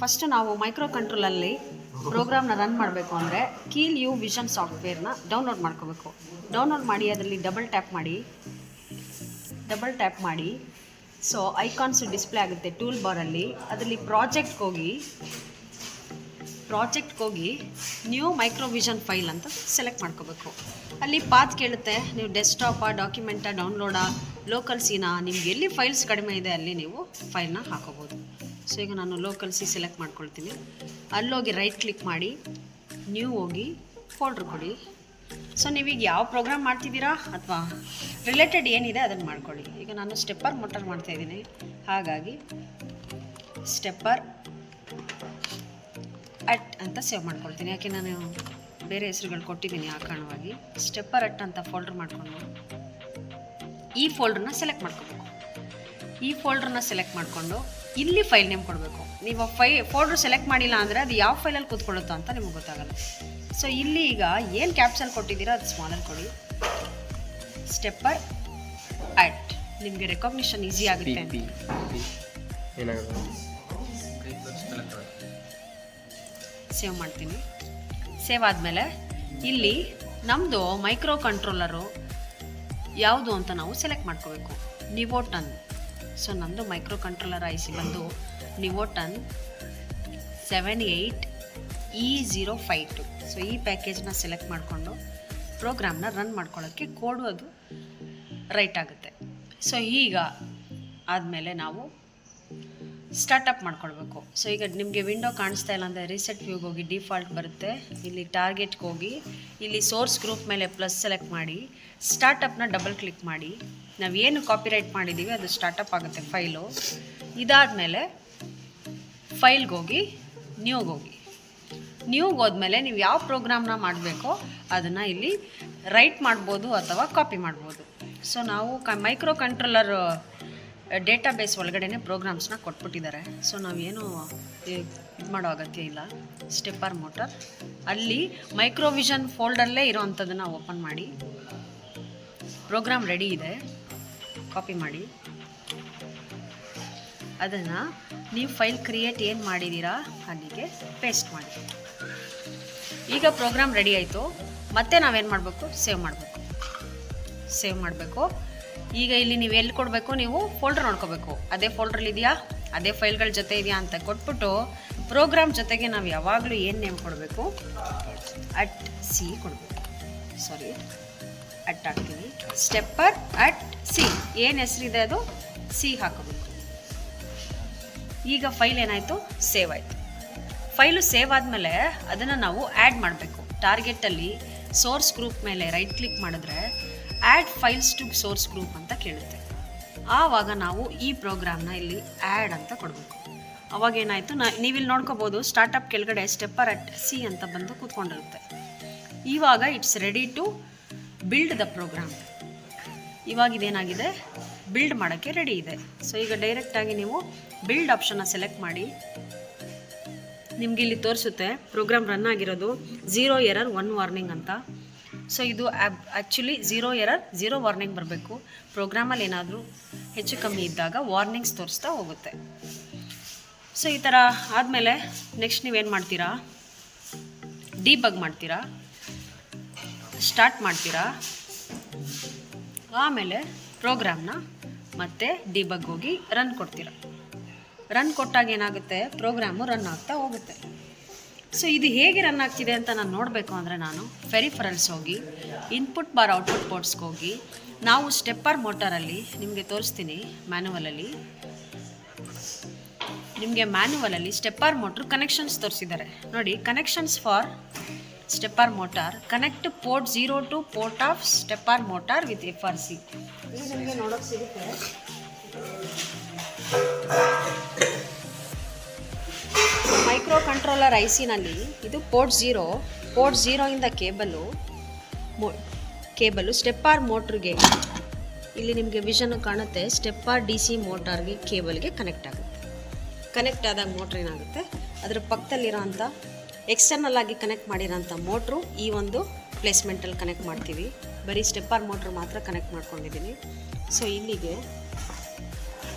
First ನಾವು micro ಕಂಟ್ರೋಲಲ್ಲಿ ಪ್ರೋಗ್ರಾಮ್ನ run ಮಾಡಬೇಕು ಅಂದರೆ ಕೀಲ್ ಯು ವಿಷನ್ ಸಾಫ್ಟ್ವೇರ್ನ ಡೌನ್ಲೋಡ್ ಮಾಡ್ಕೋಬೇಕು. ಡೌನ್ಲೋಡ್ ಮಾಡಿ ಅದರಲ್ಲಿ ಡಬಲ್ ಟ್ಯಾಪ್ ಮಾಡಿ ಸೊ ಐಕಾನ್ಸ್ ಡಿಸ್ಪ್ಲೇ ಆಗುತ್ತೆ ಟೂಲ್ ಬಾರಲ್ಲಿ. ಅದರಲ್ಲಿ ಪ್ರಾಜೆಕ್ಟ್ಗೆ ಹೋಗಿ ನ್ಯೂ ಮೈಕ್ರೋ ವಿಷನ್ ಫೈಲ್ ಅಂತ ಸೆಲೆಕ್ಟ್ ಮಾಡ್ಕೋಬೇಕು. ಅಲ್ಲಿ ಪಾತ್ ಕೇಳುತ್ತೆ, ನೀವು ಡೆಸ್ಕ್ಟಾಪಾ, ಡಾಕ್ಯುಮೆಂಟಾ, ಡೌನ್ಲೋಡಾ, ಲೋಕಲ್ ಸೀನಾ, ನಿಮ್ಗೆ ಎಲ್ಲಿ ಫೈಲ್ಸ್ ಕಡಿಮೆ ಇದೆ ಅಲ್ಲಿ ನೀವು ಫೈಲ್ನ ಹಾಕೋಬೋದು. ಸೊ ಈಗ ನಾನು ಲೋಕಲ್ ಸಿ ಸೆಲೆಕ್ಟ್ ಮಾಡ್ಕೊಳ್ತೀನಿ. ಅಲ್ಲೋಗಿ ರೈಟ್ ಕ್ಲಿಕ್ ಮಾಡಿ ನ್ಯೂ ಹೋಗಿ ಫೋಲ್ಡ್ರ್ ಕೊಡಿ. ಸೊ ನೀವೀಗ ಯಾವ ಪ್ರೋಗ್ರಾಮ್ ಮಾಡ್ತಿದ್ದೀರಾ ಅಥವಾ ರಿಲೇಟೆಡ್ ಏನಿದೆ ಅದನ್ನು ಮಾಡ್ಕೊಳ್ಳಿ. ಈಗ ನಾನು ಸ್ಟೆಪ್ಪರ್ ಮೋಟರ್ ಮಾಡ್ತಾಯಿದ್ದೀನಿ, ಹಾಗಾಗಿ ಸ್ಟೆಪ್ಪರ್ ಅಟ್ ಅಂತ ಸೇವ್ ಮಾಡ್ಕೊಳ್ತೀನಿ. ಯಾಕೆ ನಾನು ಬೇರೆ ಹೆಸರುಗಳು ಕೊಟ್ಟಿದ್ದೀನಿ ಆ ಕಾರಣವಾಗಿ. ಸ್ಟೆಪ್ಪರ್ ಅಟ್ ಅಂತ ಫೋಲ್ಡ್ರ್ ಮಾಡಿಕೊಂಡು ಈ ಫೋಲ್ಡ್ರನ್ನ ಸೆಲೆಕ್ಟ್ ಮಾಡ್ಕೋಬೇಕು. ಈ ಫೋಲ್ಡ್ರನ್ನ ಸೆಲೆಕ್ಟ್ ಮಾಡಿಕೊಂಡು ಇಲ್ಲಿ ಫೈಲ್ ನೇಮ್ ಕೊಡಬೇಕು. ನೀವು ಫೋಲ್ಡ್ರ್ ಸೆಲೆಕ್ಟ್ ಮಾಡಿಲ್ಲ ಅಂದರೆ ಅದು ಯಾವ ಫೈಲಲ್ಲಿ ಕೂತ್ಕೊಳ್ಳುತ್ತೋ ಅಂತ ನಿಮಗೆ ಗೊತ್ತಾಗಲ್ಲ. ಸೊ ಇಲ್ಲಿ ಈಗ ಏನು ಕ್ಯಾಪ್ಸಲ್ಲಿ ಕೊಟ್ಟಿದ್ದೀರೋ ಅದು ಸ್ಮಾಲಲ್ಲಿ ಕೊಡಿ. ಸ್ಟೆಪ್ಪರ್ ಅಟ್ ನಿಮಗೆ ರೆಕಾಗ್ನಿಷನ್ ಈಸಿ ಆಗುತ್ತೆ. ಸೇವ್ ಮಾಡ್ತೀನಿ. ಸೇವ್ ಆದಮೇಲೆ ಇಲ್ಲಿ ನಮ್ಮದು ಮೈಕ್ರೋ ಕಂಟ್ರೋಲರು ಯಾವುದು ಅಂತ ನಾವು ಸೆಲೆಕ್ಟ್ ಮಾಡ್ಕೋಬೇಕು. ನಿವೋಟನ್. ಸೊ ನಮ್ಮದು ಮೈಕ್ರೋ ಕಂಟ್ರೋಲರ್ ಐಸಿ ಬಂದು ನಿವೋಟನ್ 78E052. ಸೊ ಈ ಪ್ಯಾಕೇಜ್ನ ಸೆಲೆಕ್ಟ್ ಮಾಡಿಕೊಂಡು ಪ್ರೋಗ್ರಾಮ್ನ ರನ್ ಮಾಡ್ಕೊಳ್ಳೋಕ್ಕೆ ಕೋಡು ಅದು ರೈಟ್ ಆಗುತ್ತೆ. ಸೊ ಈಗ ಆದಮೇಲೆ ನಾವು ಸ್ಟಾರ್ಟಪ್ ಮಾಡ್ಕೊಳ್ಬೇಕು. ಸೊ ಈಗ ನಿಮಗೆ ವಿಂಡೋ ಕಾಣಿಸ್ತಾ ಇಲ್ಲ ಅಂದರೆ ರೀಸೆಟ್ ವ್ಯೂಗೆ ಹೋಗಿ ಡಿಫಾಲ್ಟ್ ಬರುತ್ತೆ. ಇಲ್ಲಿ ಟಾರ್ಗೆಟ್ಗೆ ಹೋಗಿ ಇಲ್ಲಿ ಸೋರ್ಸ್ ಗ್ರೂಪ್ ಮೇಲೆ ಪ್ಲಸ್ ಸೆಲೆಕ್ಟ್ ಮಾಡಿ ಸ್ಟಾರ್ಟಪ್ನ ಡಬಲ್ ಕ್ಲಿಕ್ ಮಾಡಿ ನಾವೇನು ಕಾಪಿರೈಟ್ ಮಾಡಿದ್ದೀವಿ ಅದು ಸ್ಟಾರ್ಟಪ್ ಆಗುತ್ತೆ ಫೈಲು. ಇದಾದಮೇಲೆ ಫೈಲ್ಗೆ ಹೋಗಿ ನ್ಯೂಗೆ ಹೋದ್ಮೇಲೆ ನೀವು ಯಾವ ಪ್ರೋಗ್ರಾಮ್ನ ಮಾಡಬೇಕೋ ಅದನ್ನು ಇಲ್ಲಿ ರೈಟ್ ಮಾಡ್ಬೋದು ಅಥವಾ ಕಾಪಿ ಮಾಡ್ಬೋದು. ಸೊ ನಾವು ಮೈಕ್ರೋ ಕಂಟ್ರೋಲರ್ ಡೇಟಾಬೇಸ್ ಒಳಗಡೆ ಪ್ರೋಗ್ರಾಮ್ಸ್ನ ಕೊಟ್ಬಿಟ್ಟಿದ್ದಾರೆ. ಸೊ ನಾವೇನು ಇದು ಮಾಡೋ ಅಗತ್ಯ ಇಲ್ಲ. ಸ್ಟೆಪ್ಪರ್ ಮೋಟರ್ ಅಲ್ಲಿ ಮೈಕ್ರೋವಿಷನ್ ಫೋಲ್ಡಲ್ಲೇ ಇರೋವಂಥದ್ದನ್ನು ಓಪನ್ ಮಾಡಿ. ಪ್ರೋಗ್ರಾಮ್ ರೆಡಿ ಇದೆ, ಕಾಪಿ ಮಾಡಿ ಅದನ್ನು ನೀವು ಫೈಲ್ ಕ್ರಿಯೇಟ್ ಏನು ಮಾಡಿದ್ದೀರಾ ಅಲ್ಲಿಗೆ ಪೇಸ್ಟ್ ಮಾಡಿ. ಈಗ ಪ್ರೋಗ್ರಾಮ್ ರೆಡಿ ಆಯಿತು. ಮತ್ತೆ ನಾವೇನು ಮಾಡಬೇಕು, ಸೇವ್ ಮಾಡಬೇಕು. ಈಗ ಇಲ್ಲಿ ನೀವು ಎಲ್ಲಿ ಕೊಡಬೇಕು, ನೀವು ಫೋಲ್ಡರ್ ನೋಡ್ಕೋಬೇಕು. ಅದೇ ಫೋಲ್ಡ್ರಲ್ಲಿ ಇದೆಯಾ, ಅದೇ ಫೈಲ್ಗಳ ಜೊತೆ ಇದೆಯಾ ಅಂತ ಕೊಟ್ಬಿಟ್ಟು ಪ್ರೋಗ್ರಾಮ್ ಜೊತೆಗೆ ನಾವು ಯಾವಾಗಲೂ ಏನು ನೇಮ್ ಕೊಡಬೇಕು, ಅಟ್ ಸಿ ಕೊಡಬೇಕು. ಸಾರಿ, ಅಟ್ ಹಾಕ್ತೀವಿ. ಸ್ಟೆಪ್ಪರ್ ಅಟ್ ಸಿ ಏನು ಹೆಸರಿದೆ ಅದು ಸಿ ಹಾಕೋಬೇಕು. ಈಗ ಫೈಲ್ ಏನಾಯಿತು, ಸೇವ್ ಆಯಿತು. ಫೈಲು ಸೇವ್ ಆದಮೇಲೆ ಅದನ್ನು ನಾವು ಆ್ಯಡ್ ಮಾಡಬೇಕು. ಟಾರ್ಗೆಟಲ್ಲಿ ಸೋರ್ಸ್ ಗ್ರೂಪ್ ಮೇಲೆ ರೈಟ್ ಕ್ಲಿಕ್ ಮಾಡಿದ್ರೆ add files to source group ಅಂತ ಕೇಳುತ್ತೆ. ಆವಾಗ ನಾವು ಈ ಪ್ರೋಗ್ರಾಮ್ನ ಇಲ್ಲಿ ಆ್ಯಡ್ ಅಂತ ಕೊಡಬೇಕು. ಅವಾಗ ಏನಾಯಿತು, ನೀವಿಲ್ಲಿ ನೋಡ್ಕೋಬೋದು ಸ್ಟಾರ್ಟಪ್ ಕೆಳಗಡೆ ಸ್ಟೆಪ್ಪರ್ ಅಟ್ ಸಿ ಅಂತ ಬಂದು ಕೂತ್ಕೊಂಡಿರುತ್ತೆ. ಇವಾಗ it's ready to build the program. ಇವಾಗ ಇದೇನಾಗಿದೆ, ಬಿಲ್ಡ್ ಮಾಡೋಕ್ಕೆ ರೆಡಿ ಇದೆ. ಸೊ ಈಗ ಡೈರೆಕ್ಟಾಗಿ ನೀವು ಬಿಲ್ಡ್ ಆಪ್ಷನ್ನ ಸೆಲೆಕ್ಟ್ ಮಾಡಿ. ನಿಮಗೆ ಇಲ್ಲಿ ತೋರಿಸುತ್ತೆ ಪ್ರೋಗ್ರಾಮ್ ರನ್ ಆಗಿರೋದು 0 ಎರರ್ 1 ವಾರ್ನಿಂಗ್ ಅಂತ. ಸೊ ಇದು ಆ್ಯಕ್ಚುಲಿ 0 ಎರರ್ 0 ವಾರ್ನಿಂಗ್ ಬರಬೇಕು. ಪ್ರೋಗ್ರಾಮಲ್ಲಿ ಏನಾದರೂ ಹೆಚ್ಚು ಕಮ್ಮಿ ಇದ್ದಾಗ ವಾರ್ನಿಂಗ್ಸ್ ತೋರಿಸ್ತಾ ಹೋಗುತ್ತೆ. ಸೊ ಈ ಥರ ಆದಮೇಲೆ ನೆಕ್ಸ್ಟ್ ನೀವೇನು ಮಾಡ್ತೀರಾ, ಡಿಬಗ್ ಮಾಡ್ತೀರಾ, ಸ್ಟಾರ್ಟ್ ಮಾಡ್ತೀರಾ. ಆಮೇಲೆ ಪ್ರೋಗ್ರಾಮ್ನ ಮತ್ತೆ ಡಿಬಗ್ ಹೋಗಿ ರನ್ ಕೊಡ್ತೀರಾ. ರನ್ ಕೊಟ್ಟಾಗ ಏನಾಗುತ್ತೆ, ಪ್ರೋಗ್ರಾಮು ರನ್ ಆಗ್ತಾ ಹೋಗುತ್ತೆ. ಸೊ ಇದು ಹೇಗೆ ರನ್ ಆಗ್ತಿದೆ ಅಂತ ನಾನು ನೋಡಬೇಕು ಅಂದರೆ ನಾನು ಫೆರಿಫರಲ್ಸ್ ಹೋಗಿ ಇನ್ಪುಟ್ ಬಾರ್ ಔಟ್ಪುಟ್ ಪೋರ್ಟ್ಸ್ಗೆ ಹೋಗಿ ನಾವು ಸ್ಟೆಪ್ಪರ್ ಮೋಟರಲ್ಲಿ ನಿಮಗೆ ತೋರಿಸ್ತೀನಿ. ಮ್ಯಾನುವಲಲ್ಲಿ ಸ್ಟೆಪ್ಪರ್ ಮೋಟ್ರ್ ಕನೆಕ್ಷನ್ಸ್ ತೋರಿಸಿದ್ದಾರೆ ನೋಡಿ. Connections for stepper motor connect port 0 to port of stepper motor with FRC. ಇದು ನಿಮಗೆ ನೋಡೋಕ್ಕೆ ಸಿಗುತ್ತೆ. ಮೈಕ್ರೋ ಕಂಟ್ರೋಲರ್ ಐಸಿನಲ್ಲಿ ಇದು ಪೋರ್ಟ್ 0 ಇಂದ ಕೇಬಲು ಸ್ಟೆಪ್ಪರ್ ಮೋಟ್ರಿಗೆ ಇಲ್ಲಿ ನಿಮಗೆ ವಿಷನ್ ಕಾಣುತ್ತೆ. ಸ್ಟೆಪ್ಪರ್ DC ಮೋಟಾರ್ಗೆ ಕೇಬಲ್ಗೆ ಕನೆಕ್ಟ್ ಆಗುತ್ತೆ. ಕನೆಕ್ಟ್ ಆದಾಗ ಮೋಟ್ರ್ ಏನಾಗುತ್ತೆ, ಅದರ ಪಕ್ಕದಲ್ಲಿರೋಂಥ ಎಕ್ಸ್ಟರ್ನಲ್ ಆಗಿ ಕನೆಕ್ಟ್ ಮಾಡಿರೋಂಥ ಮೋಟ್ರು ಈ ಒಂದು ಪ್ಲೇಸ್ಮೆಂಟಲ್ಲಿ ಕನೆಕ್ಟ್ ಮಾಡ್ತೀವಿ. ಬರೀ ಸ್ಟೆಪ್ಪರ್ ಮೋಟ್ರ್ ಮಾತ್ರ ಕನೆಕ್ಟ್ ಮಾಡ್ಕೊಂಡಿದ್ದೀನಿ. ಸೊ ಇಲ್ಲಿಗೆ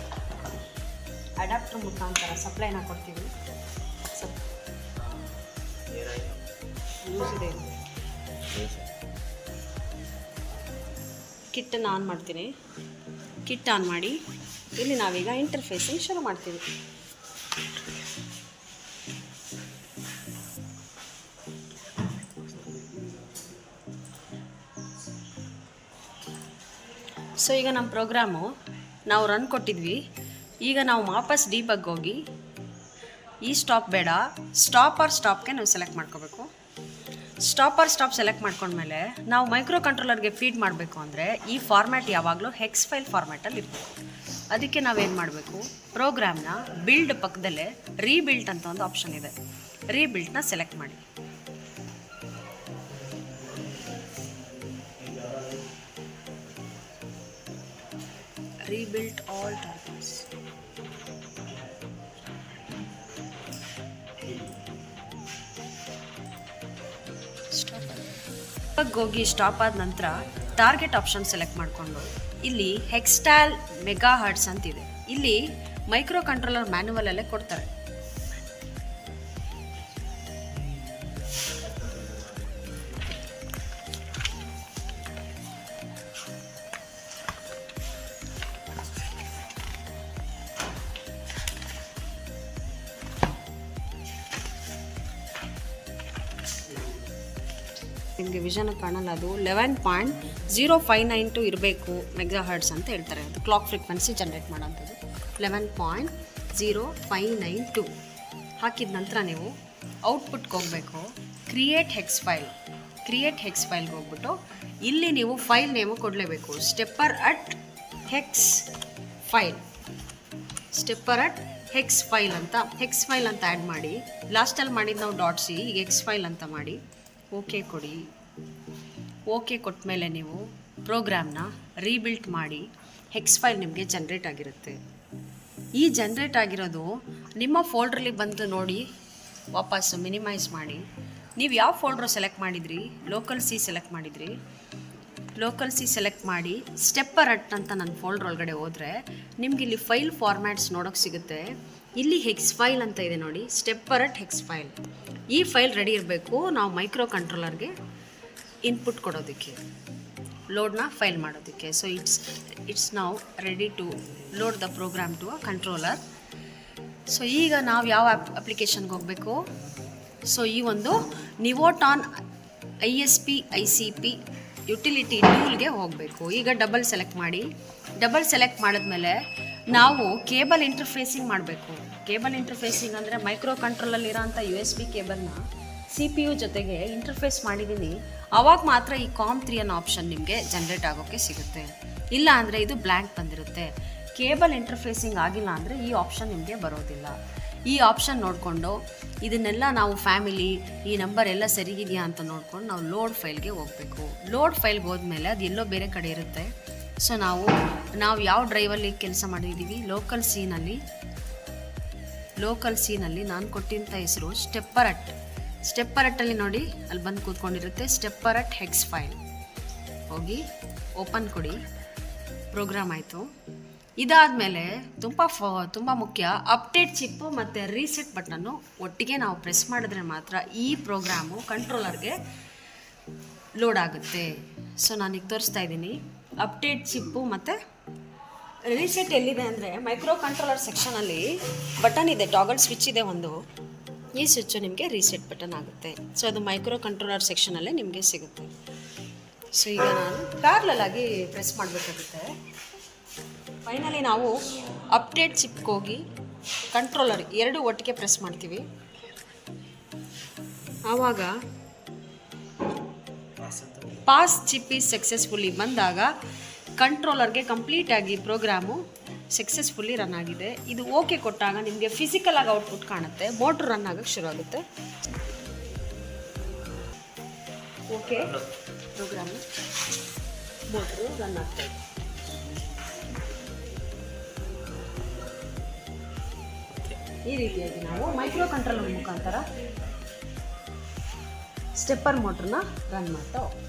ಅಡಾಪ್ಟರ್ ಮುಖಾಂತರ ಸಪ್ಲೈನ ಕೊಡ್ತೀವಿ. ಯೂಸ್ ಇದೆ. ಕಿಟ್ಟನ್ನು ಆನ್ ಮಾಡ್ತೀನಿ. ಕಿಟ್ ಆನ್ ಮಾಡಿ ಇಲ್ಲಿ ನಾವೀಗ ಇಂಟರ್ಫೇಸಿಂಗ್ ಶುರು ಮಾಡ್ತೀವಿ. ಸೊ ಈಗ ನಮ್ಮ ಪ್ರೋಗ್ರಾಮು ನಾವು ರನ್ ಕೊಟ್ಟಿದ್ವಿ. ಈಗ ನಾವು ವಾಪಸ್ ಡೀಬಗ್ ಹೋಗಿ ಈ ಸ್ಟಾಪ್ ಬೇಡ, ಸ್ಟಾಪ್ಗೆ ನಾವು ಸೆಲೆಕ್ಟ್ ಮಾಡ್ಕೋಬೇಕು. ಸ್ಟಾಪ್ ಸೆಲೆಕ್ಟ್ ಮಾಡ್ಕೊಂಡ್ಮೇಲೆ ನಾವು ಮೈಕ್ರೋ ಕಂಟ್ರೋಲರ್ಗೆ ಫೀಡ್ ಮಾಡಬೇಕು ಅಂದರೆ ಈ ಫಾರ್ಮ್ಯಾಟ್ ಯಾವಾಗಲೂ ಹೆಕ್ಸ್ ಫೈಲ್ ಫಾರ್ಮ್ಯಾಟಲ್ಲಿ ಇರಬೇಕು. ಅದಕ್ಕೆ ನಾವೇನು ಮಾಡಬೇಕು, ಪ್ರೋಗ್ರಾಮ್ನ ಬಿಲ್ಡ್ ಪಕ್ಕದಲ್ಲೇ ರೀಬಿಲ್ಟ್ ಅಂತ ಒಂದು ಆಪ್ಷನ್ ಇದೆ. ರೀಬಿಲ್ಟ್ನ ಸೆಲೆಕ್ಟ್ ಮಾಡಿ. Rebuilt all targets. ಹೋಗಿ ಸ್ಟಾಪ್ ಆದ ನಂತರ ಟಾರ್ಗೆಟ್ ಆಪ್ಷನ್ ಸೆಲೆಕ್ಟ್ ಮಾಡಿಕೊಂಡು ಇಲ್ಲಿ ಹೆಕ್ಸ್ಟಾಲ್ ಮೆಗಾ ಹರ್ಟ್ಸ್ ಅಂತಿದೆ. ಇಲ್ಲಿ ಮೈಕ್ರೋ ಕಂಟ್ರೋಲರ್ ಮ್ಯಾನ್ಯುವಲಲ್ಲೇ ಕೊಡ್ತಾರೆ. ನಿಮಗೆ ವಿಷನ್ ಕಾಣಲ್ಲ, ಅದು 11.0592 ಇರಬೇಕು ಮೆಗಾ ಹರ್ಟ್ಸ್ ಅಂತ ಹೇಳ್ತಾರೆ. ಅದು ಕ್ಲಾಕ್ ಫ್ರೀಕ್ವೆನ್ಸಿ ಜನ್ರೇಟ್ ಮಾಡೋಂಥದ್ದು 11.0592 ಹಾಕಿದ ನಂತರ ನೀವು ಔಟ್ಪುಟ್ಗೆ ಹೋಗಬೇಕು. ಕ್ರಿಯೇಟ್ ಹೆಕ್ಸ್ ಫೈಲ್ಗೆ ಹೋಗ್ಬಿಟ್ಟು ಇಲ್ಲಿ ನೀವು ಫೈಲ್ ನೇಮು ಕೊಡಲೇಬೇಕು. ಸ್ಟೆಪ್ಪರ್ ಅಟ್ ಹೆಕ್ಸ್ ಫೈಲ್ ಅಂತ ಆ್ಯಡ್ ಮಾಡಿ. ಲಾಸ್ಟಲ್ಲಿ ಮಾಡಿದ್ದು ನಾವು .c, ಈಗ ಹೆಕ್ಸ್ ಫೈಲ್ ಅಂತ ಮಾಡಿ ಓಕೆ ಕೊಡಿ. ಓಕೆ ಕೊಟ್ಟ ಮೇಲೆ ನೀವು ಪ್ರೋಗ್ರಾಮ್ನ ರೀಬಿಲ್ಟ್ ಮಾಡಿ ಹೆಕ್ಸ್ ಫೈಲ್ ನಿಮಗೆ ಜನ್ರೇಟ್ ಆಗಿರುತ್ತೆ. ಈ ಜನ್ರೇಟ್ ಆಗಿರೋದು ನಿಮ್ಮ ಫೋಲ್ಡ್ರಲ್ಲಿ ಬಂದು ನೋಡಿ, ವಾಪಸ್ಸು ಮಿನಿಮೈಸ್ ಮಾಡಿ. ನೀವು ಯಾವ ಫೋಲ್ಡ್ರು ಸೆಲೆಕ್ಟ್ ಮಾಡಿದ್ರಿ, ಲೋಕಲ್ ಸಿ ಸೆಲೆಕ್ಟ್ ಮಾಡಿ ಸ್ಟೆಪ್ಪರ್ ಅಟ್ ಅಂತ ನನ್ನ ಫೋಲ್ಡ್ರ್ ಒಳಗಡೆ ಹೋದರೆ ನಿಮ್ಗೆ ಇಲ್ಲಿ ಫೈಲ್ ಫಾರ್ಮ್ಯಾಟ್ಸ್ ನೋಡೋಕ್ಕೆ ಸಿಗುತ್ತೆ. ಇಲ್ಲಿ ಹೆಕ್ಸ್ ಫೈಲ್ ಅಂತ ಇದೆ ನೋಡಿ, ಸ್ಟೆಪ್ಪರ್ ಅಟ್ ಹೆಕ್ಸ್ ಫೈಲ್. ಈ ಫೈಲ್ ರೆಡಿ ಇರಬೇಕು ನಾವು ಮೈಕ್ರೋ ಕಂಟ್ರೋಲರ್ಗೆ ಇನ್ಪುಟ್ ಕೊಡೋದಕ್ಕೆ, ಲೋಡ್ನ ಫೈಲ್ ಮಾಡೋದಕ್ಕೆ. ಸೊ ಇಟ್ಸ್ ನಾವು ready to load the program to a controller. So ಈಗ ನಾವು ಯಾವ ಅಪ್ಲಿಕೇಶನ್ಗೆ ಹೋಗಬೇಕು, ಸೊ ಈ ಒಂದು ನಿವೋಟಾನ್ ISP ICP ಯುಟಿಲಿಟಿ ಟೂಲ್ಗೆ ಹೋಗಬೇಕು. ಈಗ ಡಬಲ್ ಸೆಲೆಕ್ಟ್ ಮಾಡಿದ್ಮೇಲೆ ನಾವು ಕೇಬಲ್ ಇಂಟರ್ಫೇಸಿಂಗ್ ಮಾಡಬೇಕು. ಕೇಬಲ್ ಇಂಟರ್ಫೇಸಿಂಗ್ ಅಂದರೆ ಮೈಕ್ರೋ ಕಂಟ್ರೋಲಲ್ಲಿರೋಂಥ USB ಕೇಬಲ್ನ CPU ಜೊತೆಗೆ ಇಂಟರ್ಫೇಸ್ ಮಾಡಿದ್ದೀನಿ. ಆವಾಗ ಮಾತ್ರ ಈ COM3 ಅನ್ನೋ ಆಪ್ಷನ್ ನಿಮಗೆ ಜನ್ರೇಟ್ ಆಗೋಕ್ಕೆ ಸಿಗುತ್ತೆ. ಇಲ್ಲ ಅಂದರೆ ಇದು ಬ್ಲ್ಯಾಂಕ್ ಬಂದಿರುತ್ತೆ. ಕೇಬಲ್ ಇಂಟರ್ಫೇಸಿಂಗ್ ಆಗಿಲ್ಲ ಅಂದರೆ ಈ ಆಪ್ಷನ್ ನಿಮಗೆ ಬರೋದಿಲ್ಲ. ಈ ಆಪ್ಷನ್ ನೋಡಿಕೊಂಡು ಇದನ್ನೆಲ್ಲ ನಾವು ಫ್ಯಾಮಿಲಿ ಈ ನಂಬರ್ ಎಲ್ಲ ಸರಿಗಿದೆಯಾ ಅಂತ ನೋಡ್ಕೊಂಡು ನಾವು ಲೋಡ್ ಫೈಲ್ಗೆ ಹೋಗಬೇಕು. ಲೋಡ್ ಫೈಲ್ಗೆ ಹೋದ್ಮೇಲೆ ಅದು ಎಲ್ಲೋ ಬೇರೆ ಕಡೆ ಇರುತ್ತೆ. ಸೊ ನಾವು ಯಾವ ಡ್ರೈವಲ್ಲಿ ಕೆಲಸ ಮಾಡಿದ್ದೀವಿ, ಲೋಕಲ್ ಸಿನಲ್ಲಿ ನಾನು ಕೊಟ್ಟಿಂಥ ಹೆಸರು ಸ್ಟೆಪ್ಪರ್ ಅಟ್ಟಲ್ಲಿ ನೋಡಿ, ಅಲ್ಲಿ ಬಂದು ಕೂತ್ಕೊಂಡಿರುತ್ತೆ ಸ್ಟೆಪ್ಪರ್ ಅಟ್ ಹೆಕ್ಸ್ ಫೈಲ್. ಹೋಗಿ ಓಪನ್ ಕೊಡಿ, ಪ್ರೋಗ್ರಾಮ್ ಆಯಿತು. ಇದಾದಮೇಲೆ ತುಂಬ ಮುಖ್ಯ, ಅಪ್ಡೇಟ್ ಚಿಪ್ಪು ಮತ್ತು ರೀಸೆಟ್ ಬಟನ್ನು ಒಟ್ಟಿಗೆ ನಾವು ಪ್ರೆಸ್ ಮಾಡಿದ್ರೆ ಮಾತ್ರ ಈ ಪ್ರೋಗ್ರಾಮು ಕಂಟ್ರೋಲರ್ಗೆ ಲೋಡ್ ಆಗುತ್ತೆ. ಸೊ ನಾನೀಗ ತೋರಿಸ್ತಾ ಇದ್ದೀನಿ. ಅಪ್ಡೇಟ್ ಚಿಪ್ಪು ಮತ್ತು ರೀಸೆಟ್ ಎಲ್ಲಿದೆ ಅಂದರೆ ಮೈಕ್ರೋ ಕಂಟ್ರೋಲರ್ ಸೆಕ್ಷನಲ್ಲಿ ಬಟನ್ ಇದೆ, ಟಾಗಲ್ ಸ್ವಿಚ್ ಇದೆ ಒಂದು. ಈ ಸ್ವಿಚ್ಚು ನಿಮಗೆ ರೀಸೆಟ್ ಬಟನ್ ಆಗುತ್ತೆ. ಸೊ ಅದು ಮೈಕ್ರೋ ಕಂಟ್ರೋಲರ್ ಸೆಕ್ಷನಲ್ಲೇ ನಿಮಗೆ ಸಿಗುತ್ತೆ. ಸೊ ಈಗ ನಾನು ಪ್ಯಾರಲಲ್ ಆಗಿ ಪ್ರೆಸ್ ಮಾಡಬೇಕಾಗುತ್ತೆ. ಫೈನಲಿ ನಾವು ಅಪ್ಡೇಟ್ ಚಿಪ್ಗೆ ಹೋಗಿ ಕಂಟ್ರೋಲರ್ ಎರಡು ಒಟ್ಟಿಗೆ ಪ್ರೆಸ್ ಮಾಡ್ತೀವಿ. ಆವಾಗ ಪಾಸ್ ಚಿಪ್ ಈಸ್ ಸಕ್ಸಸ್ಫುಲ್ಲಿ ಬಂದಾಗ ಕಂಟ್ರೋಲರ್ಗೆ ಕಂಪ್ಲೀಟಾಗಿ ಪ್ರೋಗ್ರಾಮು ಸಕ್ಸಸ್ಫುಲ್ಲಿ ರನ್ ಆಗಿದೆ. ಇದು ಓಕೆ ಕೊಟ್ಟಾಗ ನಿಮಗೆ ಫಿಸಿಕಲ್ ಆಗಿ ಔಟ್ಪುಟ್ ಕಾಣುತ್ತೆ, ಮೋಟ್ರ್ ರನ್ ಆಗೋಕ್ಕೆ ಶುರು ಆಗುತ್ತೆ. ಓಕೆ, ಪ್ರೋಗ್ರಾಮು ಮೋಟ್ರು ರನ್ ಆಗ್ತಾ ಇದೆ. ಈ ರೀತಿಯಾಗಿ ನಾವು ಮೈಕ್ರೋ ಕಂಟ್ರೋಲರ್ ಮುಖಾಂತರ ಸ್ಟೆಪ್ಪರ್ ಮೋಟ್ರನ್ನ ರನ್ ಮಾಡ್ತಾ ಹೋಗ್ತೀವಿ.